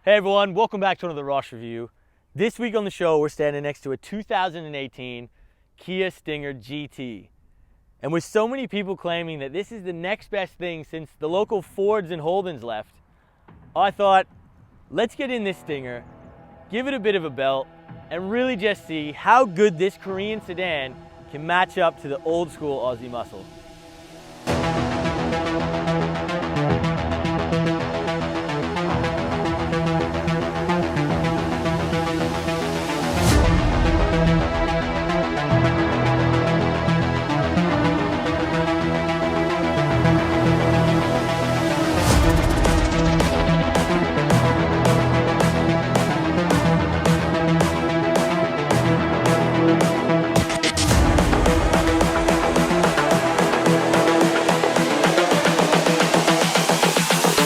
Hey everyone, welcome back to another Ross review. This week on the show, we're standing next to a 2018 Kia Stinger GT. And with so many people claiming that this is the next best thing since the local Fords and Holdens left, I thought, let's get in this Stinger, give it a bit of a belt, and really just see how good this Korean sedan can match up to the old school Aussie muscle.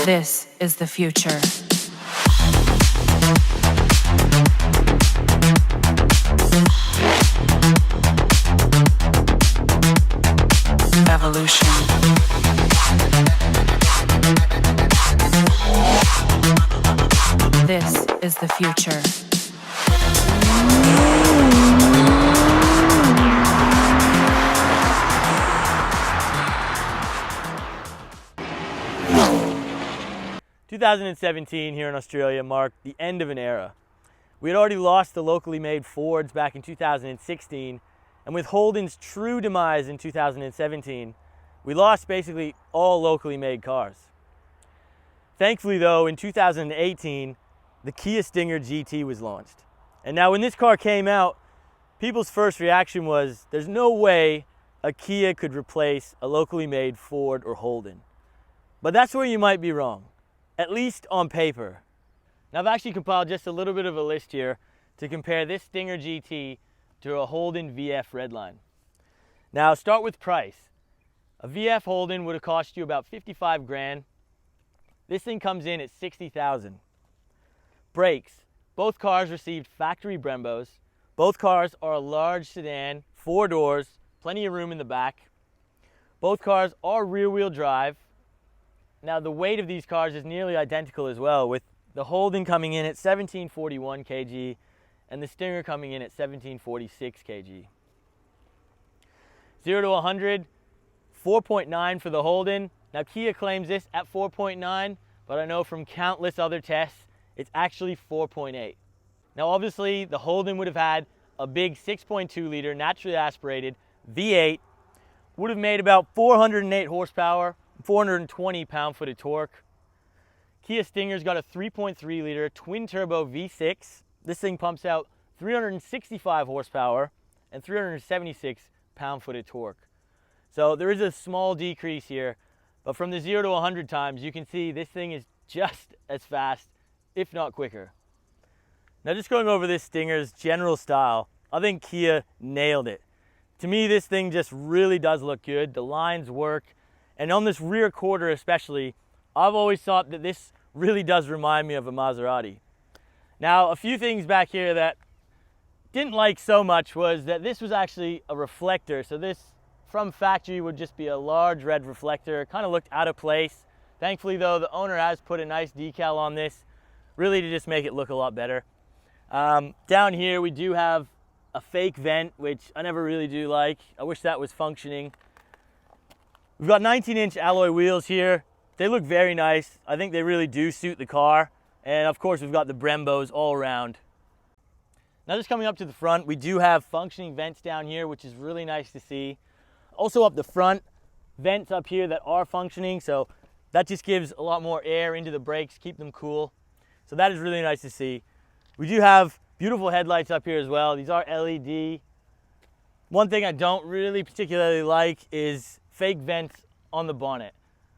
This is the future. Evolution. This is the future. 2017 here in Australia marked the end of an era. We had already lost the locally made Fords back in 2016, and with Holden's true demise in 2017, we lost basically all locally made cars. Thankfully though, in 2018, the Kia Stinger GT was launched. And now when this car came out, people's first reaction was, there's no way a Kia could replace a locally made Ford or Holden. But that's where you might be wrong. At least on paper. Now I've actually compiled just a little bit of a list here to compare this Stinger GT to a Holden VF Redline. Now start with price. A VF Holden would have cost you about 55 grand. This thing comes in at 60,000. Brakes. Both cars received factory Brembos. Both cars are a large sedan, 4 doors, plenty of room in the back. Both cars are rear wheel drive. Now the weight of these cars is nearly identical as well, with the Holden coming in at 1741 kg and the Stinger coming in at 1746 kg. 0 to 100, 4.9 for the Holden. Now Kia claims this at 4.9, but I know from countless other tests, it's actually 4.8. Now obviously the Holden would have had a big 6.2 liter naturally aspirated V8, would have made about 408 horsepower, 420 pound-foot of torque. Kia Stinger's got a 3.3 liter twin turbo V6. This thing pumps out 365 horsepower and 376 pound-foot of torque. So there is a small decrease here, but from the 0 to 100 times, you can see this thing is just as fast, if not quicker. Now just going over this Stinger's general style, I think Kia nailed it. To me, this thing just really does look good. The lines work. And on this rear quarter especially, I've always thought that this really does remind me of a Maserati. Now, a few things back here that didn't like so much was that this was actually a reflector. So this, from factory, would just be a large red reflector. It kind of looked out of place. Thankfully though, the owner has put a nice decal on this, really to just make it look a lot better. Down here we do have a fake vent, which I never really do like. I wish that was functioning. We've got 19-inch alloy wheels here. They look very nice. I think they really do suit the car. And of course, we've got the Brembos all around. Now just coming up to the front, we do have functioning vents down here, which is really nice to see. Also up the front, vents up here that are functioning, so that just gives a lot more air into the brakes, keep them cool. So that is really nice to see. We do have beautiful headlights up here as well. These are LED. One thing I don't really particularly like is fake vents on the bonnet.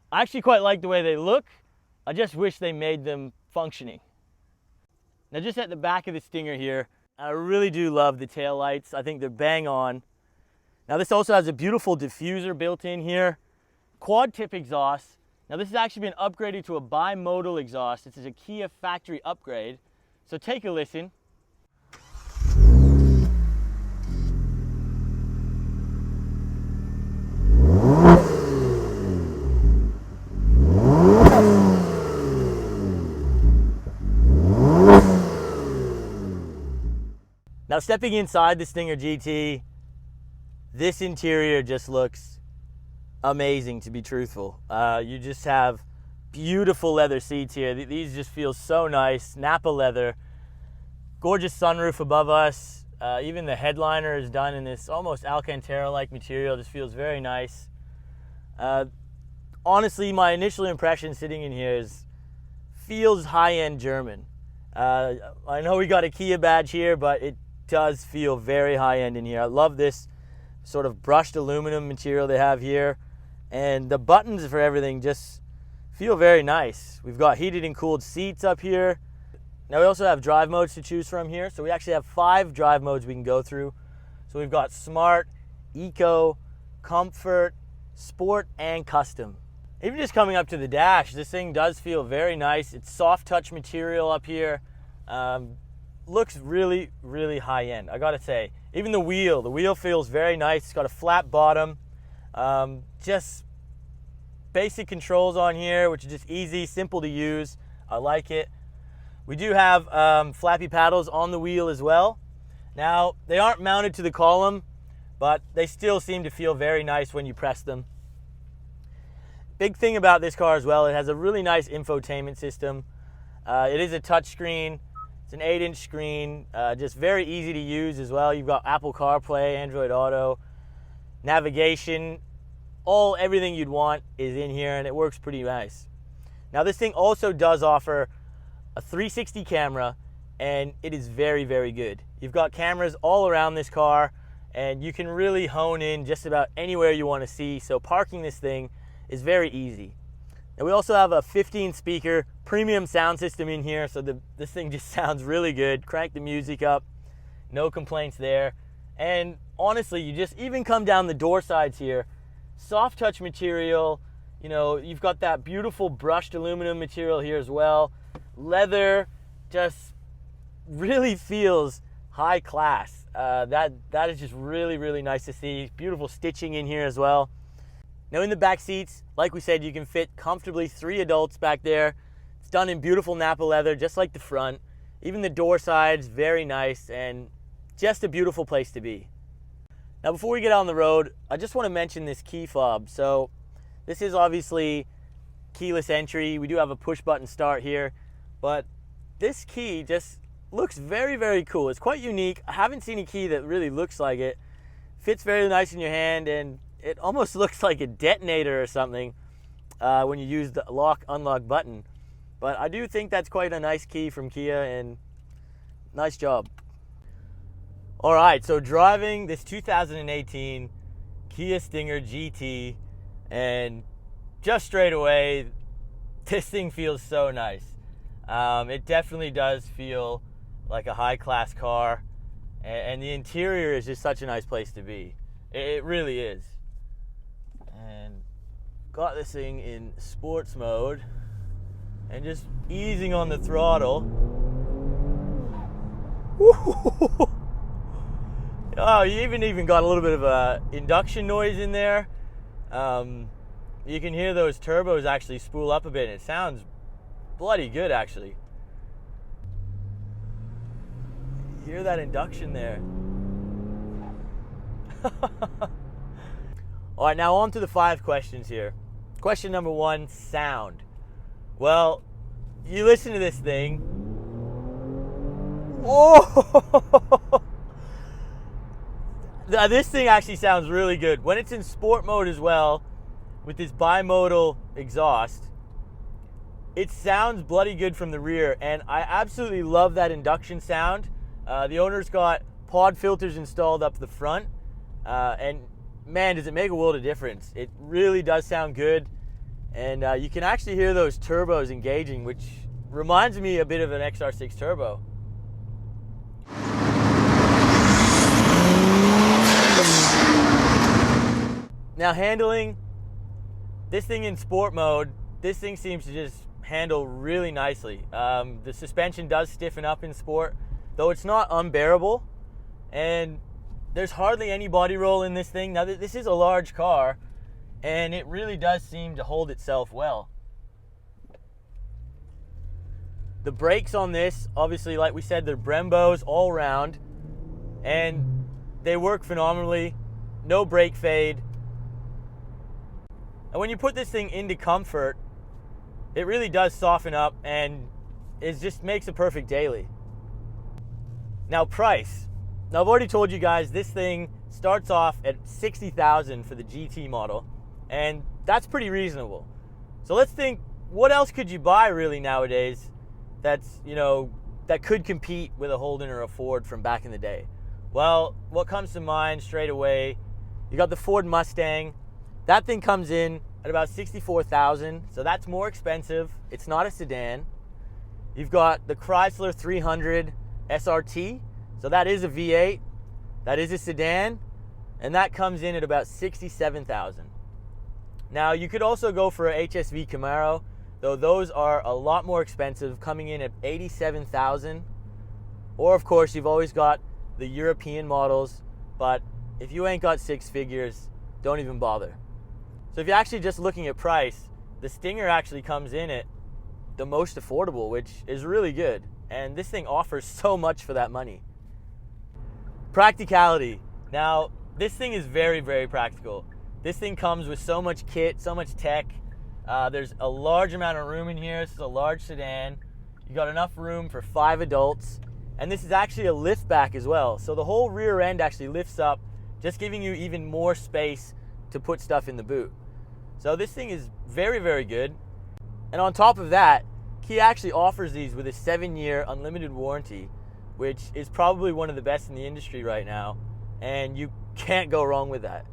I actually quite like the way they look. I just wish they made them functioning. Now just at the back of the Stinger here, I really do love the tail lights. I think they're bang on. Now this also has a beautiful diffuser built in here. Quad tip exhaust. Now this has actually been upgraded to a bimodal exhaust. This is a Kia factory upgrade. So take a listen. Now stepping inside the Stinger GT, this interior just looks amazing, to be truthful. You just have beautiful leather seats here. These just feel so nice. Napa leather. Gorgeous sunroof above us. Even the headliner is done in this almost Alcantara-like material. Just feels very nice. Honestly, my initial impression sitting in here feels high-end German. I know we got a Kia badge here, but it does feel very high-end in here. I love this sort of brushed aluminum material they have here. And the buttons for everything just feel very nice. We've got heated and cooled seats up here. Now we also have drive modes to choose from here. So we actually have 5 drive modes we can go through. So we've got Smart, Eco, Comfort, Sport, and Custom. Even just coming up to the dash, this thing does feel very nice. It's soft touch material up here. Looks really, really high end, I gotta say. Even the wheel feels very nice. It's got a flat bottom. Just basic controls on here, which are just easy, simple to use. I like it. We do have flappy paddles on the wheel as well. Now, they aren't mounted to the column, but they still seem to feel very nice when you press them. Big thing about this car as well, it has a really nice infotainment system. It is a touchscreen. It's an 8-inch screen, just very easy to use as well. You've got Apple CarPlay, Android Auto, navigation, everything you'd want is in here, and it works pretty nice. Now this thing also does offer a 360 camera, and it is very, very good. You've got cameras all around this car, and you can really hone in just about anywhere you want to see, so parking this thing is very easy. Now we also have a 15-speaker premium sound system in here, so this thing just sounds really good. Crank the music up, no complaints there. And honestly, you just even come down the door sides here, soft touch material, you know, you've got that beautiful brushed aluminum material here as well. Leather just really feels high class. That is just really, really nice to see. Beautiful stitching in here as well. Now in the back seats, like we said, you can fit comfortably 3 adults back there. It's done in beautiful Napa leather, just like the front. Even the door sides, very nice, and just a beautiful place to be. Now before we get on the road, I just want to mention this key fob. So this is obviously keyless entry. We do have a push button start here, but this key just looks very, very cool. It's quite unique. I haven't seen a key that really looks like it. Fits very nice in your hand, and it almost looks like a detonator or something when you use the lock unlock button. But I do think that's quite a nice key from Kia, and nice job. All right, so driving this 2018 Kia Stinger GT, and just straight away, this thing feels so nice. It definitely does feel like a high-class car, and the interior is just such a nice place to be. It really is. And got this thing in sports mode, and just easing on the throttle. Woo! Oh, you even got a little bit of a induction noise in there. You can hear those turbos actually spool up a bit, and it sounds bloody good actually. Hear that induction there. All right, now on to the 5 questions here. Question number 1, sound. Well, you listen to this thing. Whoa! This thing actually sounds really good. When it's in sport mode as well, with this bimodal exhaust, it sounds bloody good from the rear, and I absolutely love that induction sound. The owner's got pod filters installed up the front, and man, does it make a world of difference. It really does sound good, and you can actually hear those turbos engaging, which reminds me a bit of an XR6 turbo. Now handling, this thing in sport mode, this thing seems to just handle really nicely. The suspension does stiffen up in sport, though it's not unbearable, and there's hardly any body roll in this thing. Now this is a large car, and it really does seem to hold itself well. The brakes on this, obviously, like we said, they're Brembos all round. and they work phenomenally. No brake fade. And when you put this thing into comfort, it really does soften up and it just makes a perfect daily. Now price. Now I've already told you guys this thing starts off at $60,000 for the GT model, and that's pretty reasonable. So let's think, what else could you buy really nowadays that's, that could compete with a Holden or a Ford from back in the day? Well, what comes to mind straight away, you got the Ford Mustang. That thing comes in at about $64,000, so that's more expensive. It's not a sedan. You've got the Chrysler 300 SRT, so that is a V8. That is a sedan, and that comes in at about $67,000. Now, you could also go for a HSV Camaro, though those are a lot more expensive, coming in at $87,000. Or, of course, you've always got the European models, but if you ain't got six figures, don't even bother. So if you're actually just looking at price, the Stinger actually comes in at the most affordable, which is really good. And this thing offers so much for that money. Practicality. Now, this thing is very, very practical. This thing comes with so much kit, so much tech. There's a large amount of room in here. This is a large sedan. You got enough room for 5 adults. And this is actually a lift back as well. So the whole rear end actually lifts up, just giving you even more space to put stuff in the boot. So this thing is very, very good. And on top of that, Kia actually offers these with a 7-year unlimited warranty, which is probably one of the best in the industry right now. And you can't go wrong with that.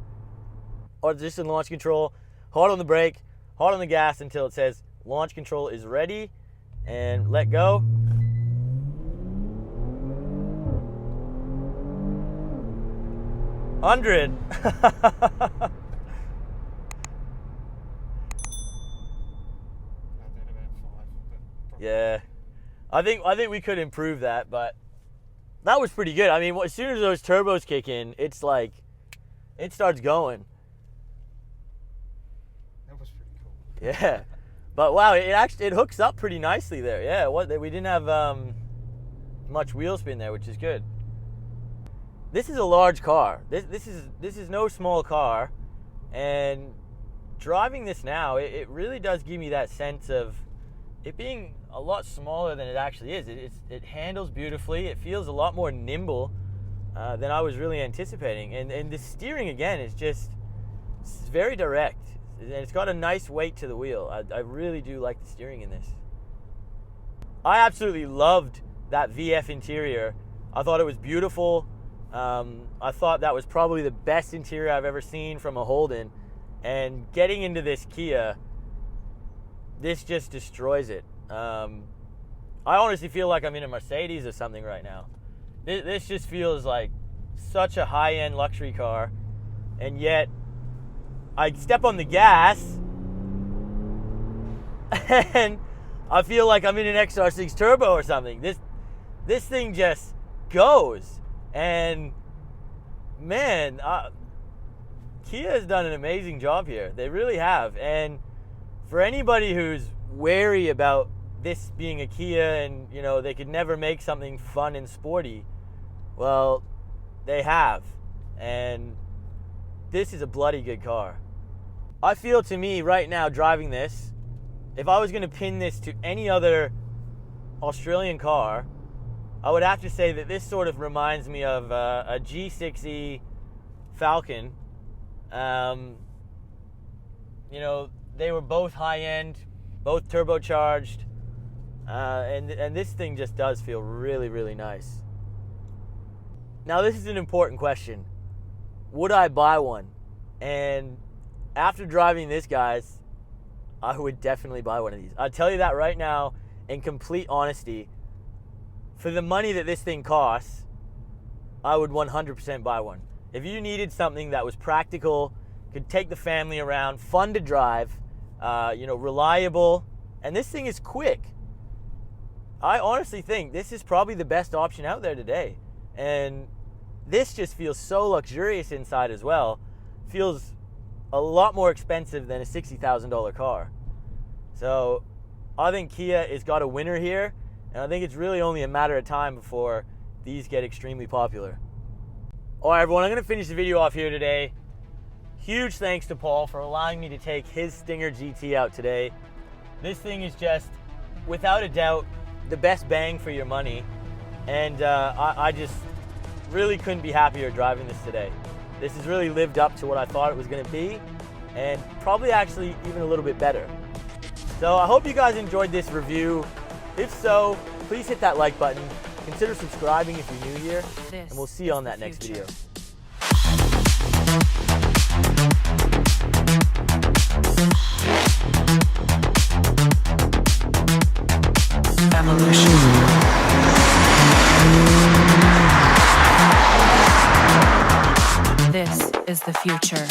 Or just in launch control, hard on the brake, hard on the gas until it says launch control is ready, and let go. $100. Yeah, I think we could improve that, but that was pretty good. I mean, as soon as those turbos kick in, it's like it starts going. That was pretty cool. Yeah, but wow, it hooks up pretty nicely there. Yeah, we didn't have much wheel spin there, which is good. This is a large car. This is no small car, and driving this now, it really does give me that sense of it being a lot smaller than it actually is. It handles beautifully. It feels a lot more nimble than I was really anticipating. And the steering, again, is just it's very direct. And it's got a nice weight to the wheel. I really do like the steering in this. I absolutely loved that VF interior. I thought it was beautiful. I thought that was probably the best interior I've ever seen from a Holden. And getting into this Kia, this just destroys it. I honestly feel like I'm in a Mercedes or something right now. This just feels like such a high-end luxury car, and yet I step on the gas and I feel like I'm in an XR6 Turbo or something. This thing just goes, and man, Kia has done an amazing job here. They really have. And for anybody who's wary about this being a Kia and, they could never make something fun and sporty, well, they have. And this is a bloody good car. I feel, to me, right now, driving this, if I was going to pin this to any other Australian car, I would have to say that this sort of reminds me of a G6E Falcon. They were both high-end, both turbocharged, and this thing just does feel really, really nice. Now, this is an important question. Would I buy one? And after driving this, guys, I would definitely buy one of these. I'll tell you that right now, in complete honesty. For the money that this thing costs, I would 100% buy one. If you needed something that was practical, could take the family around, fun to drive, reliable, and this thing is quick. I honestly think this is probably the best option out there today. And this just feels so luxurious inside as well. Feels a lot more expensive than a $60,000 car. So I think Kia has got a winner here, and I think it's really only a matter of time before these get extremely popular. All right, everyone, I'm gonna finish the video off here today. Huge thanks to Paul for allowing me to take his Stinger GT out today. This thing is just, without a doubt, the best bang for your money. And I just really couldn't be happier driving this today. This has really lived up to what I thought it was gonna be, and probably actually even a little bit better. So I hope you guys enjoyed this review. If so, please hit that like button. Consider subscribing if you're new here, and we'll see you on that next video. Evolution. This is the future.